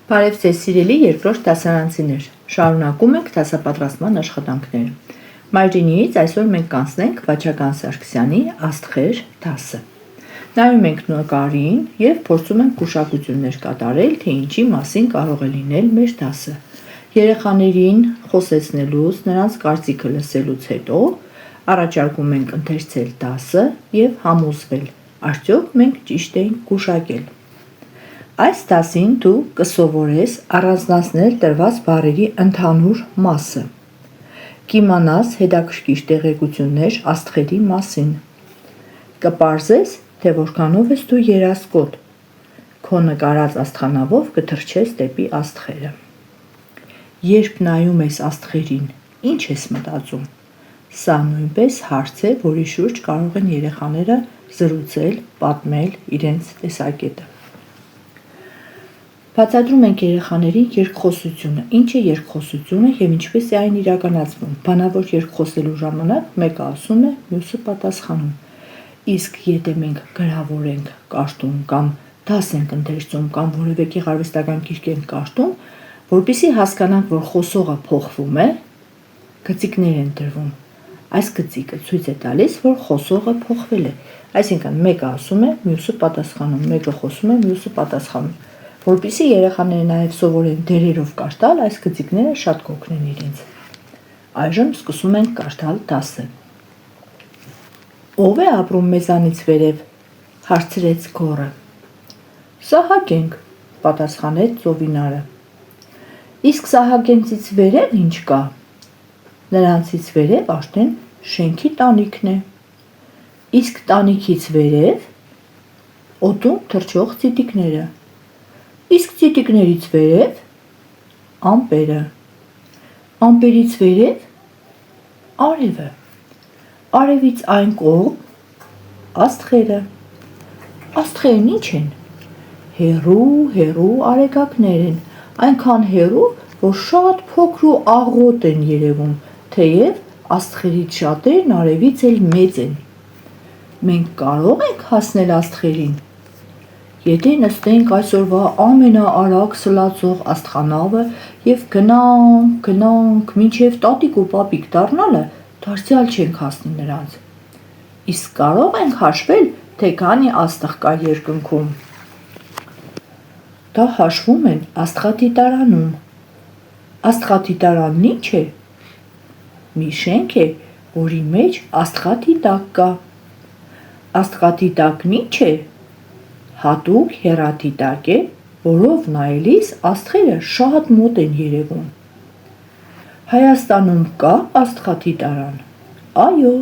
Բարև ձեզ սիրելի երկրորդ դասարանցիներ, շարունակում ենք դասապատրաստման աշխատանքները։ Մայրենիից այսօր մենք կանցնենք Վաչագան Սարգսյանի «Աստղեր» դասը։ Նայում ենք նկարին և փորձում ենք գուշակություններ կատարել, թե ինչի մասին կարող է լինել մեր դասը։ Երեխաներին խոսեցնելուց, նրանց կարծիքը լսելուց հետո առաջարկում ենք ընթերցել դասը և համոզվել, արդյոք մենք ճիշտ էինք գուշակել։ Այս դասին դու կսովորես առանձնացնել տրված բառերի ընդհանուր մասը։ Կիմանաս հետաքրքիր տեղեկություններ աստղերի մասին։ Կպարզես, թե որքանով ես դու երասկոտ։ Քո նկարած աստղանավով կթռչես դեպի աստղերը։ Երբ նայում ես աստղերին, ինչ ես մտածում։ Սա նույնպես հարց է, որի շուրջ կարող են երեխաները զրուցել, պատմել իրենց տեսակետը։ Բացատրում ենք երեխաներին երկխոսությունը, ինչ է երկխոսությունը և ինչպես է այն իրականացվում։ Բանավոր երկխոսելու ժամանակ մեկը ասում է, մյուսը պատասխանում։ Իսկ եթե մենք գրավոր ենք կարդում կամ դաս ենք ընթերցում կամ որևէ գեղարվեստական գիրք ենք կարդում, որպեսզի հասկանանք, որ խոսողը փոխվում է, գծիկներ են դրվում։ Այս գծիկը ցույց է տալիս, որ խոսողը փոխվել է։ Այսինքն մեկը ասում է, մյուսը պատասխանում, մեկը խոսում է, մյուսը պատասխանում։ Որպեսզի երեխաները նաև սովորեն դերերով կարդալ, այս գծիկները շատ կօգնեն իրենց։ Այժմ սկսում ենք կարդալ դասը։ Ո՞վ է ապրում մեզանից վերև, հարցրեց գոռը։ Սահակենք, պատասխանեց ծովինարը։ Իսկ Սահակենցից վերև ինչ կա։ Նրանցից վերև արդեն շենքի տանիքն է։ Իսկ տանիքից վերև օդում թռչող ծիտիկները։ Իսկ ծիտիկներից վերև ամպերը։ Ամպերից վերև արևը։ Արևից այն կողմ աստղերը։ Աստղերն ինչ են։ Հեռու արեգակներ են, այնքան հեռու, որ շատ փոքր ու աղոտ են երևում, թեև աստղերից շատերն արևից էլ մեծ են։ Մենք կարող ենք հասնել աստղերին։ Եթե նստենք այսօրվա ամենաարագ սլացող աստղանավը և գնանք, մինչև տատիկ ու պապիկ դառնալը, դարձյալ չենք հասնի նրանց։ Իսկ կարող ենք հաշվել, թե քանի աստղ կա երկնքում։ Դա հաշվում են աստղադիտարանում։ Աստղադիտարանն ինչ է։ Մի շենք է, որի մեջ աստղադիտակ կա։ Աստղադիտակն ինչ է։ Հատուկ հեռադիտակ է, որով նայելիս աստղերը շատ մոտ են երևում։ Հայաստանում կա աստղադիտարան։ Այո,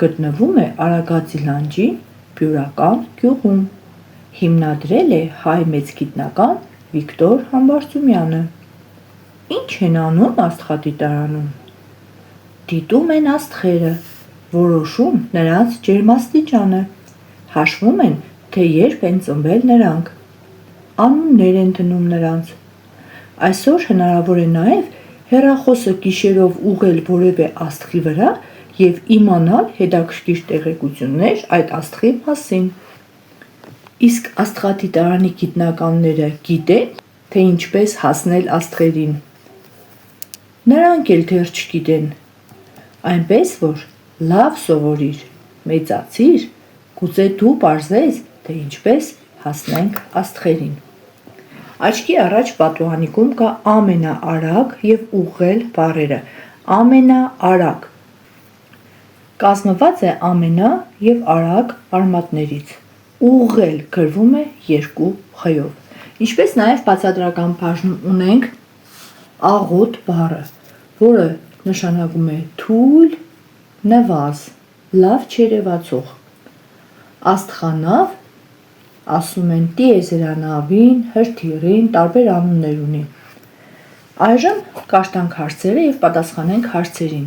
գտնվում է Արագածի լանջի Բյուրական գյուղում։ Հիմնադրել է հայ մեծ գիտնական Վիկտոր Համբարձումյանը։ Ինչ են անում աստղադիտարանում։ Դիտում են աստղերը, որոշում նրանց ջերմաստիճանը, հաշվում են, թե երբ են ծնվել նրանք, անուններ են դնում նրանց։ Այսօր հնարավոր է նաև հեռախոսը գիշերով ուղղել որևէ աստղի վրա և իմանալ հետաքրքիր տեղեկություններ այդ աստղի մասին։ Իսկ աստղադիտարանի գիտնականները գիտեն, թե ինչպես հասնել աստղերին։ Նրանք էլ դեռ չգիտեն։ Այնպես որ լավ սովորիր, մեծացիր, գուցե դու պարզես, թե ինչպես հասնենք աստղերին։ Աչքի առաջ պատուհանիկում կա ամենաարագ և ուղղել բառերը։ Ամենաարագ կազմված է ամենա և արագ արմատներից։ Ուղղել գրվում է 2 խ-ով։ Ինչպես նաև բացատրական բաժնում ունենք աղոտ բառը, որը նշանակում է թույլ, նվազ, լավ չերևացող։ Աստղանավ ասում են տիեզերանավին, հրթիռին, տարբեր անուններ ունի։ Այժմ կարդանք հարցերը և պատասխանենք հարցերին։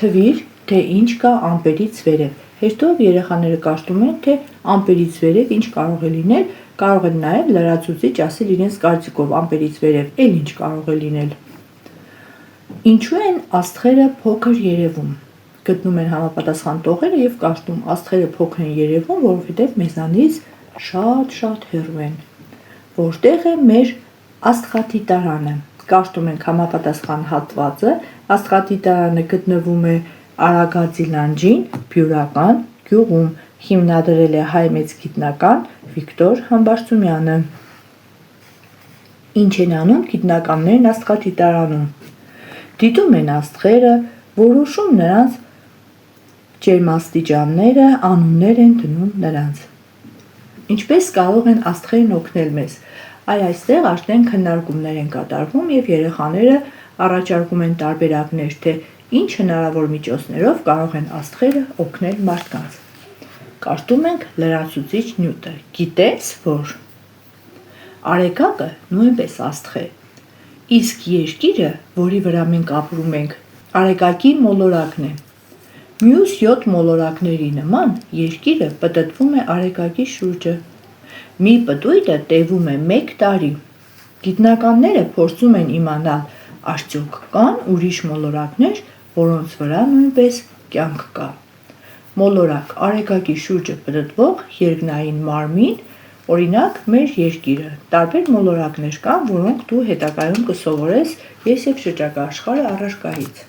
Թվիր, թե ինչ կա ամպերից վերև։ Հերթով երեխաները կարդում են, թե ամպերից վերև ինչ կարող է լինել, կարող են նաև լրացուցիչ ասել իրենց կարծիքով ամպերից վերև էլ ինչ կարող է լինել։ Ինչու են աստղերը փոքր երևում։ Գտնում են համապատասխան տողերը և կարդում աստղերը փոքր են երևում, որովհետև մեզանից շատ հեռու են։ Որտեղ է մեր Աստղադիտարանը։ Կարդում ենք համապատասխան հատվածը։ Աստղադիտարանը գտնվում է Արագածի լանջին, Բյուրական գյուղում, հիմնադրել է հայ մեծ գիտնական Վիկտոր Համբարձումյանը։ Ինչ են անում գիտնականներն աստղադիտարանում։ Դիտում են աստղերը, որոշում նրանց ջերմաստիճանները, անուններ են դնում նրանց։ Ինչպես կարող են աստղերն օգնել մեզ։ Այստեղ արդեն քննարկումներ են կատարվում եւ երեխաները առաջարկում են տարբերակներ, թե ինչ հնարավոր միջոցներով կարող են աստղերը օգնել մարդկանց։ Կարդում ենք լրացուցիչ նյութը։ Գիտես, որ Արեգակը նույնպես աստղ է, իսկ երկիրը, որի վրա մենք ապրում ենք, Արեգակի մոլորակն է։ Մյուս 7 մոլորակների նման երկիրը պտտվում է Արեգակի շուրջը։ Մի պտույտը տևում է 1 տարի։ Գիտնականները փորձում են իմանալ, արդյոք կան ուրիշ մոլորակներ, որոնց վրա նույնպես կյանք կա։ Մոլորակ Արեգակի շուրջը պտտվող երկնային մարմին, օրինակ մեր երկիրը։ Տարբեր մոլորակներ կան, որոնք դու հետագայում կսովորես ես եւ շրջակա աշխարհը առարկայից։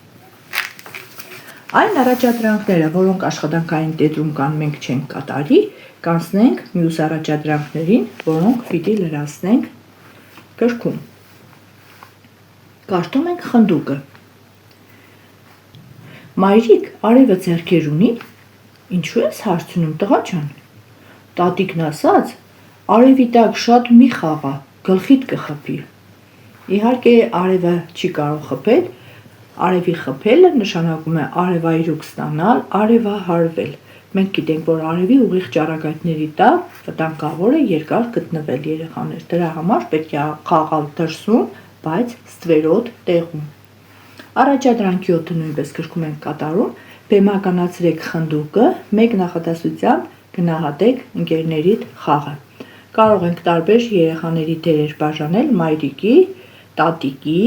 Այն առաջադրանքները, որոնք աշխատանքային տետրում կան, մենք չենք կատարի, կանցնենք մյուս առաջադրանքներին, որոնք պիտի լրացնենք գրքում։ Կարդում ենք խնդուկը։ Մայրիկ արևը ձեռքեր ունի, ինչու ես հարցնում տղա ջան։ Տատիկն ասաց, արևի տակ շատ մի խաղա, գլխիդ կխփի։ Իհարկե արևը չի կարող խփել, արևի խփելը նշանակում է արևայրուք ստանալ, արևահարվել։ Մենք գիտենք, որ արևի ուղիղ ճառագայթների տակ վտանգավոր է երկար գտնվել երեխաներ։ Դրա համար պետք է խաղալ դրսում, բայց ստվերոտ տեղում։ Առաջադրանք 7-ը նույնպես գրքում ենք կատարում, բեմականացրեք խնդուկը, մեկ նախադասությամբ գնահատեք ընկերներիդ խաղը։ Կարող ենք տարբեր երեխաների դերեր բաժանել մայրիկի, տատիկի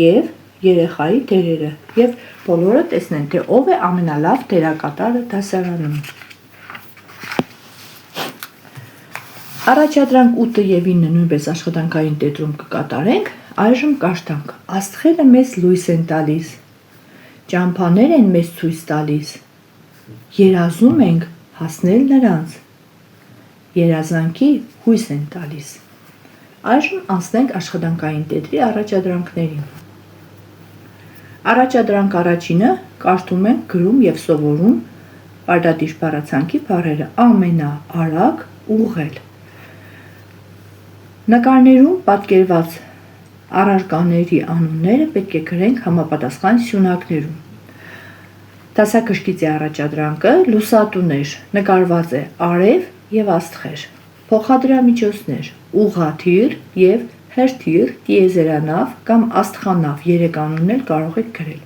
եւ երեխայի դերերը եւ բոլորը տեսնեն, թե ով է ամենալավ դերակատարը դասարանում։ Առաջադրանք 8-ը եւ 9-ը նույնպես աշխատանքային տետրում կկատարենք, այժմ կարդանք. Աստղերը մեզ լույս են տալիս, ճամփաներ են մեզ ցույց տալիս, երազում ենք հասնել նրանց, երազանքի հույս են տալիս։ Այժմ անցնենք աշխատանքային տետրի առաջադրանքներին։ Առաջադրանք առաջինը կարդում ենք, գրում եւ սովորում պարտադիր բառացանքի բառերը ամենաարագ ուղղել։ Նկարներում պատկերված առարկաների անունները պետք է գրենք համապատասխան սյունակներում։ Դասակրկիծի առաջադրանքը լուսատուներ, նկարված է արև եւ աստղեր, փոխադրամիջոցներ, ուղղաթիռ եւ հերթիռ, տիեզերանավ կամ աստղանավ 3 անուններ կարող եք գրել։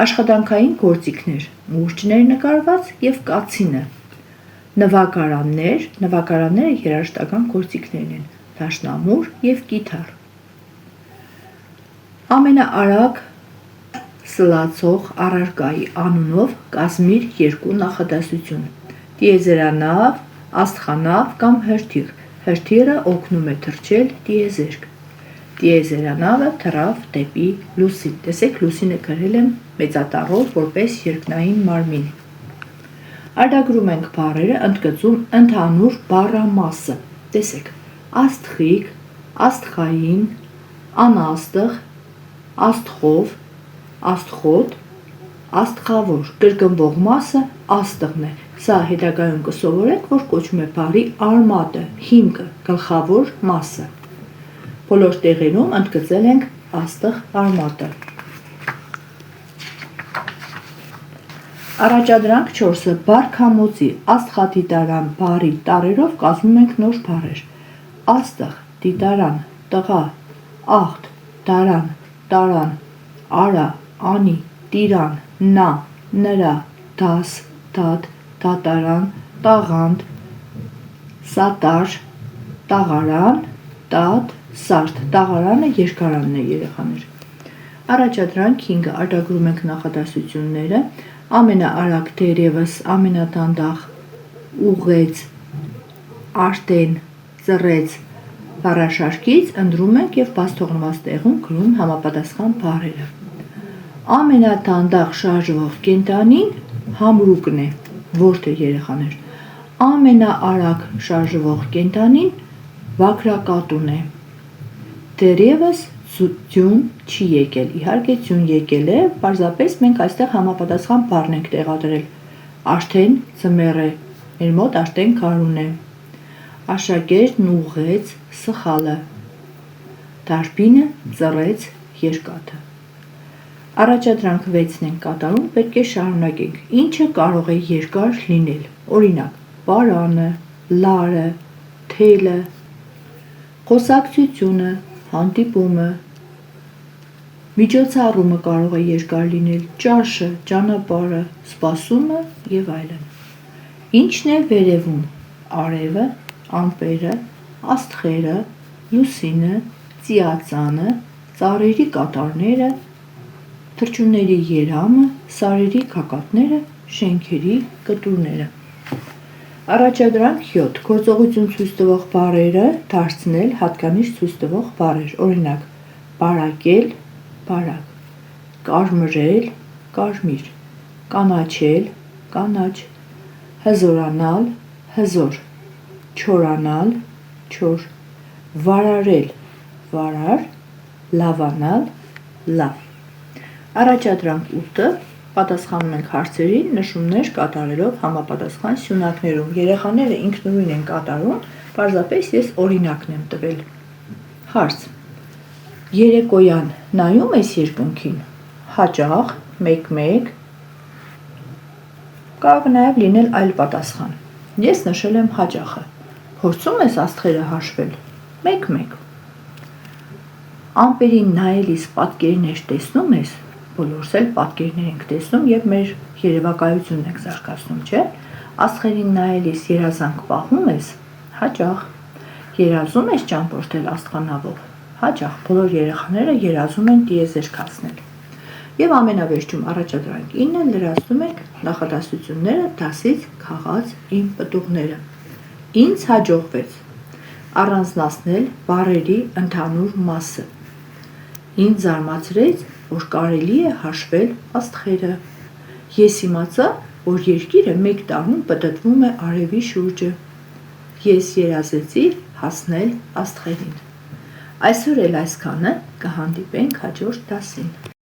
Աշխատանքային գործիքներ, մուրճներ նկարված եւ կացինը։ Նվակարանները երաժշտական գործիքներն են, դաշնամուր եւ կիթառ։ Ամենաարագ սլացող առարկայի անունով կազմիր 2 նախադասություն։ Տիեզերանավ, աստղանավ կամ հերթիռ։ Հերթիռը օգնում է թռչել տիեզերք։ Տիեզերանավը թռավ դեպի լուսին։ Տեսեք, լուսինը գրել եմ մեծատառով որպես երկնային մարմին։ Արտագրում ենք բառերը, ընդգծում ընդհանուր բառամասը։ Տեսեք, աստղիկ, աստղային, անաստղ, աստղով, աստղոտ, աստղավոր, կրկնվող մասը աստղն է։ Սա հետագայում կսովորեք, որ կոչվում է բառի արմատը, հիմքը, գլխավոր մասը։ Բոլոր տեղերում ընդգծել ենք աստղ արմատը։ Առաջադրանք 4-ը բարքամոցի աստղադիտարան բառի տառերով կազմում ենք նոր բառեր։ Աստղ, դիտարան, տղա, աղդ, դարան, տարան, արա, անի, տիրան, նա, նրա, դաս, դատ, դատարան, տաղանդ, սատար, տաղարան, տատ, սարդ։ Տաղարանը երկարանն է երեխաներ։ Առաջադրանք 5-ը արտագրում ենք նախադասությունները, ամենաարագ դերևս, ամենադանդաղ, ուղեց, արտեն, ծռեց, Բառաշարքից ընտրում ենք և բաց թողնված տեղում գրում համապատասխան բառերը։ Ամենադանդաղ շարժվող կենդանին համրուկն է, որտե երեխաներ։ Ամենաարագ շարժվող կենդանին վաքրակատուն է։ Դեռևս ձյուն չի եկել, իհարկե ձյուն եկել է, պարզապես մենք այստեղ համապատասխան բառն ենք տեղադրել։ Արդեն ձմեռ է, մեր մոտ արդեն գարուն է։ Աշակերտն ուղղեց սխալը։ Դարբինը ծռեց երկաթը։ Առաջադրանք 6-ն ենք կատարում, պետք է շարունակենք։ Ինչը կարող է երկար լինել, օրինակ, պարանը, լարը, թելը, խոսակցությունը, հանդիպումը, միջոցառումը կարող է երկար լինել, ճաշը, ճանապարհը, սպասումը և այլն։ Ինչն է վերևում, արևը, ամպերը, աստղերը, լուսինը, ծիածանը, ծառերի կատարները, թռչունների երամը, սարերի գագաթները, շենքերի կտուրները։ Առաջադրանք 7. Գործողություն ցույց տվող բառերը դարձնել հատկանիշ ցույց տվող բառեր, օրինակ, բարակել, բարակ, կարմրել, կարմիր, կանաչել, կանաչ, հզորանալ, հզոր, չորանալ, չոր, վարարել, վարար, լավանալ, լավ։ Առաջադրանք 8. Պատասխանում ենք հարցերին նշումներ կատարելով համապատասխան սյունակներում։ Երեխաները ինքնուրույն են կատարում, պարզապես ես օրինակն եմ տվել։ Հարց. երեկոյան նայում ես երկնքին, հաճախ, մեկ-մեկ, կարող նաև լինել այլ պատասխան։ Ես նշել եմ հաճախը։ Փորձում ես աստղերը հաշվել, մեկ-մեկ։ Ամպերին նայելիս պատկերներ տեսնում ես, բոլորս էլ պատկերներ ենք տեսնում և մեր երևակայությունն ենք զարգացնում, չէ՞։ Աստղերին նայելիս երազանք պահում ես, հաճախ։ Երազում ես ճամփորդել աստղանավով, հաճախ, բոլոր երեխաները երազում են տիեզերք հասնել։ Եվ ամենավերջում առաջադրանք 9-ը լրացնում ենք նախադասությունները դասից քաղած իմ պտուղները։ Ինձ հաջողվեց առանձնացնել բառերի ընդհանուր մասը։ Ինձ զարմացրեց, որ կարելի է հաշվել աստղերը։ Ես իմացա, որ երկիրը մեկ տարում պտտվում է արևի շուրջը։ Ես երազեցի հասնել աստղերին։ Այսօր էլ այսքանը, կհանդիպենք հաջորդ դասին։